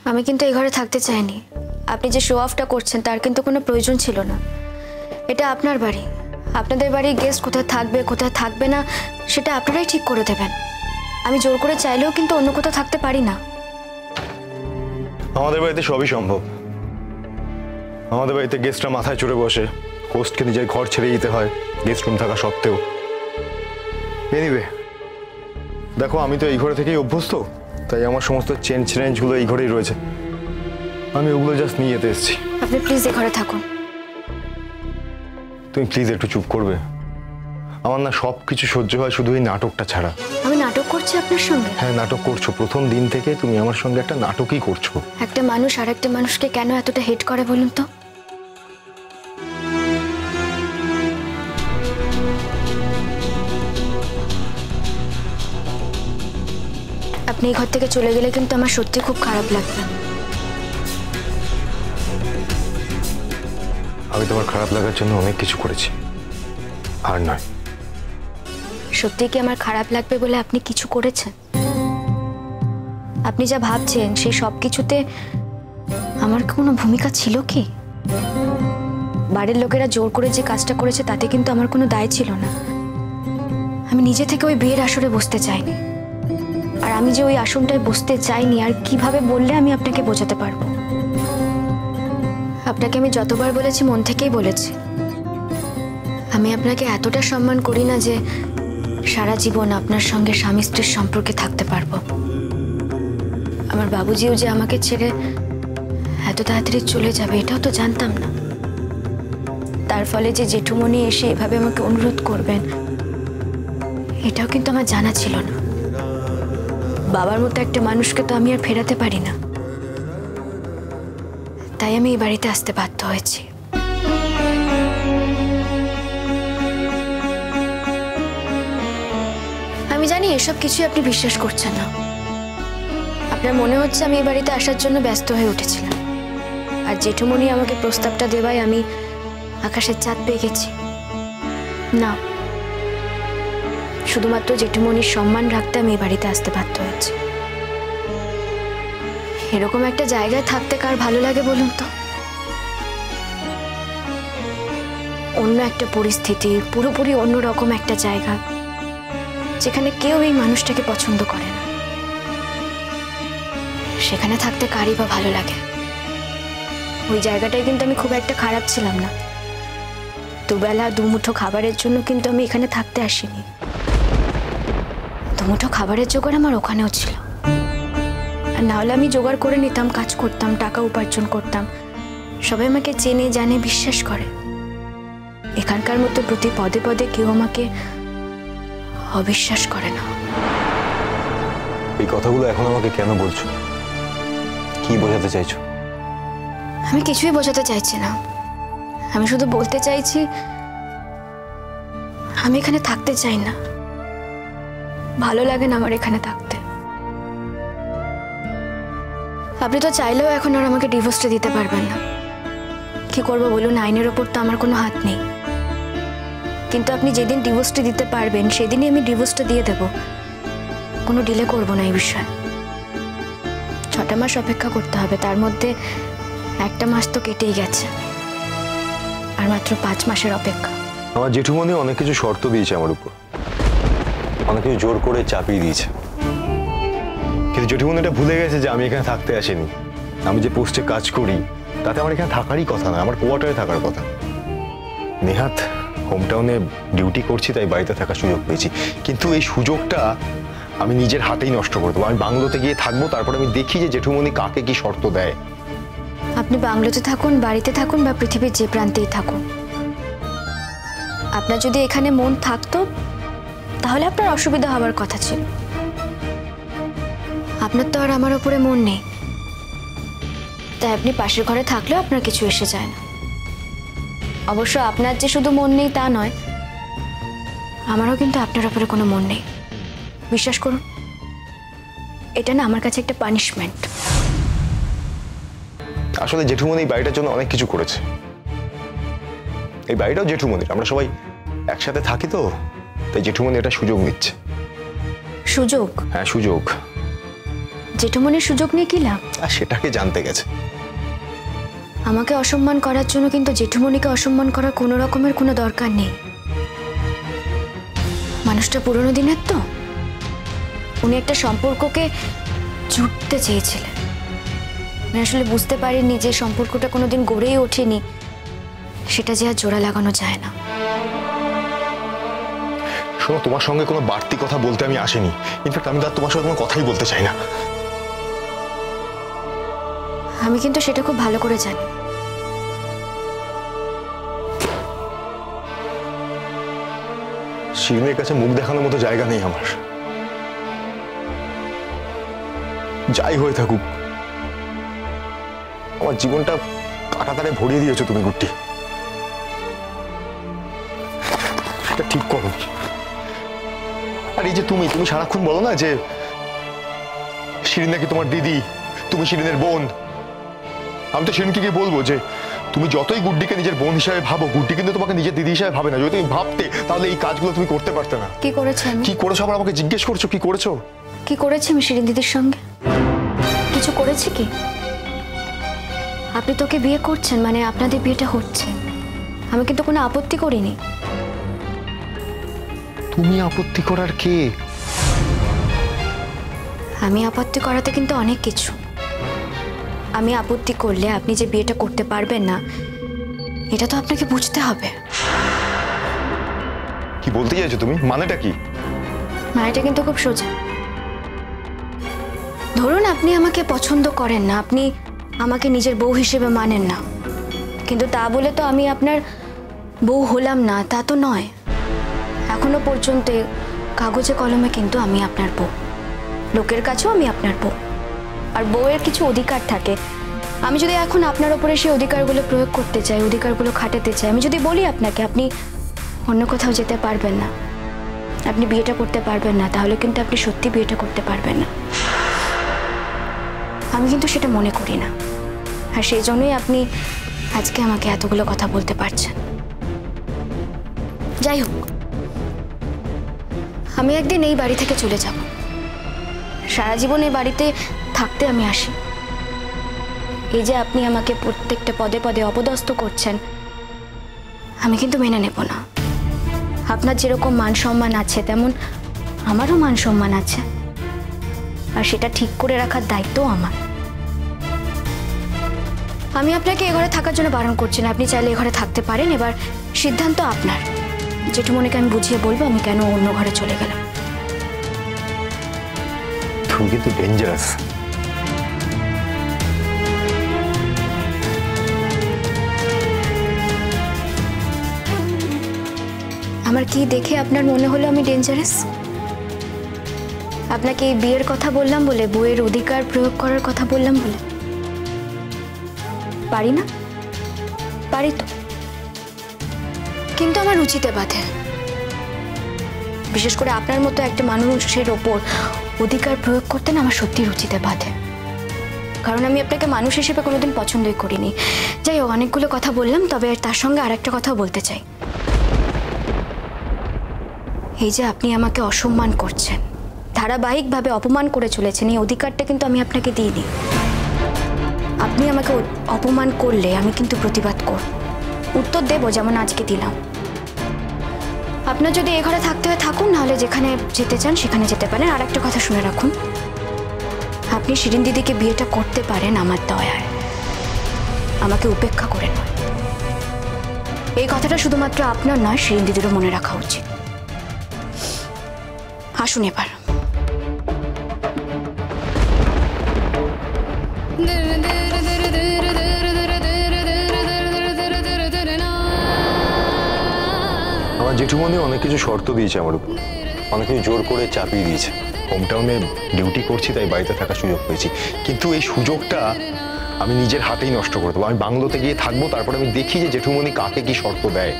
আমি কিন্তু এই ঘরে থাকতে চাইনি। আপনি যে শো অফটা করছেন তার কিন্তু কোনো প্রয়োজন ছিল না। এটা আপনার বাড়ি, আপনাদের বাড়ির গেস্ট কোথায় থাকবে কোথায় থাকবে না সেটা আপনারাই ঠিক করে দেবেন। আমি জোর করে চাইলেও কিন্তু অন্য কোথাও থাকতে পারি না। আমাদের বাড়িতে সবই সম্ভব। আমাদের বাড়িতে গেস্টরা মাথায় চড়ে বসে, হোস্টকে নিজের ঘর ছেড়ে দিতে হয় গেস্ট রুম থাকা সত্ত্বেও। এনিওয়ে দেখো, আমি তো এই ঘরে থেকেই অভ্যস্ত, তাই আমার সমস্ত চেঞ্জগুলো এই ঘরেই রয়েছে। আমি ওগুলো জাস্ট নিয়ে যেতে এসেছি। আপনি প্লিজ এই ঘরে থাকুন। তুমি প্লিজ একটু চুপ করবে? আমার না সব কিছু সহ্য হয় শুধু এই নাটকটা ছাড়া। আমি নাটক করছি আপনার সঙ্গে? হ্যাঁ, নাটক করছো। প্রথম দিন থেকে তুমি আমার সঙ্গে একটা নাটকই করছো। একটা মানুষ আর একটা মানুষকে কেন এতটা হেট করে বলুন তো? আপনি এই ঘর থেকে চলে গেলে কিন্তু আমার সত্যি খুব খারাপ লাগবে। আমি তোমার খারাপ লাগার জন্য অনেক কিছু করেছি, আর নয়। সত্যি কি আমার খারাপ লাগবে বলে আপনি কিছু করেছেন? আপনি যা ভাবছেন সেই সব কিছুতে আমার কোনো ভূমিকা ছিল কি? বাড়ির লোকেরা জোর করে যে কাজটা করেছে তাতে কিন্তু আমার কোনো দায় ছিল না। আমি নিজে থেকে ওই বিয়ের আসরে বসতে চাইনি। আর আমি যে ওই আসনটায় বসতে চাইনি আর কিভাবে বললে আমি আপনাকে বোঝাতে পারবো? আপনাকে আমি যতবার বলেছি মন থেকেই বলেছি, আমি আপনাকে এতটা সম্মান করি না যে সারা জীবন আপনার সঙ্গে স্বামী স্ত্রীর সম্পর্কে থাকতে পারবো। আমার বাবুজিও যে আমাকে ছেড়ে এত তাড়াতাড়ি চলে যাবে এটাও তো জানতাম না। তার ফলে যে জেঠুমণি এসে এভাবে আমাকে অনুরোধ করবেন এটাও কিন্তু আমার জানা ছিল না। বাবার মতো একটা মানুষকে তো আমি আর ফেরাতে পারি না, তাই আমি এই বাড়িতে আসতে বাধ্য হয়েছি। আমি জানি এসব কিছুই আপনি বিশ্বাস করছেন না। আপনার মনে হচ্ছে আমি এই বাড়িতে আসার জন্য ব্যস্ত হয়ে উঠেছিলাম, আর জেঠুমণি আমাকে প্রস্তাবটা দেওয়ায় আমি আকাশের চাঁদ পেয়ে গেছি। না, শুধুমাত্র জেঠুমণির সম্মান রাখতে আমি এই বাড়িতে আসতে বাধ্য হয়েছি। এরকম একটা জায়গায় থাকতে কার ভালো লাগে বলুন তো? অন্য একটা পরিস্থিতি, পুরোপুরি অন্যরকম একটা জায়গা, যেখানে কেউ এই মানুষটাকে পছন্দ করে না, সেখানে থাকতে কারই বা ভালো লাগে? ওই জায়গাটায় কিন্তু আমি খুব একটা খারাপ ছিলাম না। দুবেলা দুমুঠো খাবারের জন্য কিন্তু আমি এখানে থাকতে আসিনি। দুমুঠো খাবারের জোগাড় আমার ওখানেও ছিল, আর না হলে আমি জোগাড় করে নিতাম, কাজ করতাম, টাকা উপার্জন করতাম। সবাই আমাকে চেনে জানে, বিশ্বাস করে। এখানকার মতো প্রতি পদে পদে কেউ আমাকে অবিশ্বাস করে না। এই কথাগুলো এখন আমাকে কেন বলছো? কি বোঝাতে চাইছো? আমি কিছুই বোঝাতে চাইছি না। আমি শুধু বলতে চাইছি আমি এখানে থাকতে চাই না। ভালো লাগে না আমার এখানে থাকতে। আপনি তো চাইলেও এখন আর আমাকে ডিভোর্সটা দিতে পারবেন না। কি করবো বলুন? আইনের ওপর তো আমার কোনো হাত নেই। কিন্তু আপনি যেদিন ডিভোর্সটা দিতে পারবেন সেদিনই আমি ডিভোর্সটা দিয়ে দেব। কোনো ডিলে করব না এই বিষয়ে। 6টা মাস অপেক্ষা করতে হবে, তার মধ্যে 1টা মাস তো কেটেই গেছে, আর মাত্র 5 মাসের অপেক্ষা। আমার জেঠুমণি অনেক কিছু শর্ত দিয়েছে আমার উপর, অনেক কিছু জোর করে চাপিয়ে দিয়েছে। কিন্তু জেঠুমণি এটা ভুলে গেছে যে আমি এখানে থাকতে আসিনি। আমি যে পোস্টে কাজ করি তাতে আমার এখানে থাকারই কথা না, আমার কোয়ার্টারে থাকার কথা। নেহাত হোমটাউনে ডিউটি করছি তাই বাড়িতে থাকার সুযোগ পেয়েছি, কিন্তু এই সুযোগটা আমি নিজের হাতেই নষ্ট করে দেবো। আমি বাংলোতে গিয়ে থাকবো, তারপর আমি দেখি যে জেঠুমণি কাকে কি শর্ত দেয়। আপনি বাংলোতে থাকুন, বাড়িতে থাকুন, বা পৃথিবীর যে প্রান্তেই থাকুন, আপনার যদি এখানে মন থাকতো তাহলে আপনার অসুবিধা হওয়ার কথা ছিল। আপনার তো আর আমার উপরে মন নেই, তাই আপনি পাশের ঘরে থাকলেও আপনার কিছু এসে যায় না। অবশ্য আপনার যে শুধু মন নেই তা নয়, আমারও কিন্তু আপনার উপরে কোনো মন নেই। বিশ্বাস করুন, এটা না আমার কাছে একটা পানিশমেন্ট। আসলে জেঠুমণি এই বাড়িটার জন্য অনেক কিছু করেছে। এই বাড়িটাও জেঠুমণির, আমরা সবাই একসাথে থাকি তো, তাই জেঠুমণি এটা সুযোগ নিচ্ছে। সুযোগ? হ্যাঁ, সুযোগ। জেঠুমনির সুযোগ নিয়ে কি লাভ? আর সেটাকে জানতে গেছে। আমাকে অসম্মান করার জন্য কিন্তু জেঠুমনিকে অসম্মান করার কোনো রকমের কোনো দরকার নেই। মানুষটা পুরনো দিনের তো, উনি একটা সম্পর্ককে জুটতে চেয়েছিলেন। আমি আসলে বুঝতে পারিনি যে সম্পর্কটা কোনোদিন গড়েই ওঠেনি, সেটা যে আর জোড়া লাগানো যায় না। শোনো, তোমার সঙ্গে কোনো বাড়তি কথা বলতে আমি আসিনি। ইনফ্যাক্ট আমি তোমার সঙ্গে কোনো কথাই বলতে চাই না। আমি কিন্তু সেটা খুব ভালো করে জানি। শিরিনের কাছে মুখ দেখানোর মতো জায়গা নেই আমার। যাই হয়ে থাকুক, আমার জীবনটা কাঁটাতারে ভরিয়ে দিয়েছো তুমি গুড্ডি। সেটা ঠিক করো। আর এই যে তুমি সারাক্ষণ বলো না যে শিরিন নাকি তোমার দিদি, তুমি শিরিনের বোন। আমি তো শিরিনকে গিয়ে বলবো যে তুমি যতই গুড্ডিকে নিজের বোন হিসাবে ভাবো, গুড্ডি কিন্তু তোমাকে নিজের দিদি হিসাবে ভাবে না। যদি তুমি ভাবতে তাহলে এই কাজগুলো তুমি করতে পারতে না। কি করেছে? কি করেছো আবার আমাকে জিজ্ঞেস করছো? কি করেছো? কি করেছি আমি শিরিন দিদির সঙ্গে? কিছু করেছি কি? আপনি তোকে বিয়ে করছেন, মানে আপনাদের বিয়েটা হচ্ছে, আমি কিন্তু কোনো আপত্তি করিনি। তুমি আপত্তি করার কে? আমি আপত্তি করাতে কিন্তু অনেক কিছু। আমি আপত্তি করলে আপনি যে বিয়েটা করতে পারবেন না, এটা তো আপনাকে বুঝতে হবে। কি বলতে চাইছো তুমি? মানেটা কি? মানেটা কিন্তু খুব সোজা। ধরুন আপনি আমাকে পছন্দ করেন না, আপনি আমাকে নিজের বউ হিসেবে মানেন না, কিন্তু তা বলে তো আমি আপনার বউ হলাম না, তা তো নয়। এখনো পর্যন্ত কাগজে কলমে কিন্তু আমি আপনার বউ, লোকের কাছেও আমি আপনার বউ। আর বউয়ের কিছু অধিকার থাকে। আমি যদি এখন আপনার ওপরে সেই অধিকারগুলো প্রয়োগ করতে চাই, অধিকারগুলো খাটাতে চাই, আমি যদি বলি আপনাকে আপনি অন্য কোথাও যেতে পারবেন না, আপনি বিয়েটা করতে পারবেন না, তাহলে কিন্তু আপনি সত্যি বিয়েটা করতে পারবেন না। আমি কিন্তু সেটা মনে করি না, আর সেই জন্যই আপনি আজকে আমাকে এতগুলো কথা বলতে পারছেন। যাই হোক, আমি একদিন এই বাড়ি থেকে চলে যাব। সারা জীবন এই বাড়িতে থাকতে আমি আসি। এই যে আপনি আমাকে প্রত্যেকটা পদে পদে অপদস্থ করছেন, আমি কিন্তু মেনে নেব না। আপনার যেরকম মান সম্মান আছে, তেমন আমারও মান সম্মান আছে, আর সেটা ঠিক করে রাখার দায়িত্ব আমার। আমি আপনাকে এ ঘরে থাকার জন্য বারণ করছি না, আপনি চাইলে এ ঘরে থাকতে পারেন। এবার সিদ্ধান্ত আপনার। জেঠুমনিকে আমি বুঝিয়ে বলবো আমি কেন অন্য ঘরে চলে গেলাম। তুমি কিন্তু ডেঞ্জারাস। আমার কি দেখে আপনার মনে হলো আমি ডেঞ্জারাস? আপনাকে এই বিয়ের কথা বললাম বলে, বউয়ের অধিকার প্রয়োগ করার কথা বললাম বলে? পারি না? পারি তো, কিন্তু আমার রুচিতে বাধে। বিশেষ করে আপনার মতো একটা মানুষের ওপর অধিকার প্রয়োগ করতে না আমার সত্যি রুচিতে বাধে, কারণ আমি আপনাকে মানুষ হিসেবে কোনোদিন পছন্দই করিনি। যাই হোক, অনেকগুলো কথা বললাম, তবে তার সঙ্গে আরেকটা কথা বলতে চাই। এই যে আপনি আমাকে অসম্মান করছেন, ধারাবাহিকভাবে অপমান করে চলেছেন, এই অধিকারটা কিন্তু আমি আপনাকে দিইনি। আপনি আমাকে অপমান করলে আমি কিন্তু প্রতিবাদ করব, উত্তর দেব, যেমন আজকে দিলাম। আপনার যদি এ ঘরে থাকতে হয় থাকুন, নাহলে যেখানে যেতে চান সেখানে যেতে পারেন। আর একটা কথা শুনে রাখুন, আপনি শিরিন দিদিকে বিয়েটা করতে পারেন আমার দয়ায়, আমাকে উপেক্ষা করে নয়। এই কথাটা শুধুমাত্র আপনার নয়, শিরিন দিদিরও মনে রাখা উচিত। আসুন এবার। আমার জেঠুমনি অনেক কিছু শর্ত দিয়েছে আমার উপর, অনেক কিছু জোর করে চাপিয়ে দিয়েছে। হোমটাউনে ডিউটি করছি তাই বাড়িতে থাকার সুযোগ পেয়েছি, কিন্তু এই সুযোগটা আমি নিজের হাতেই নষ্ট করে দেবো। আমি বাংলোতে গিয়ে থাকবো, তারপর আমি দেখি যে জেঠুমনি কাকে কি শর্ত দেয়।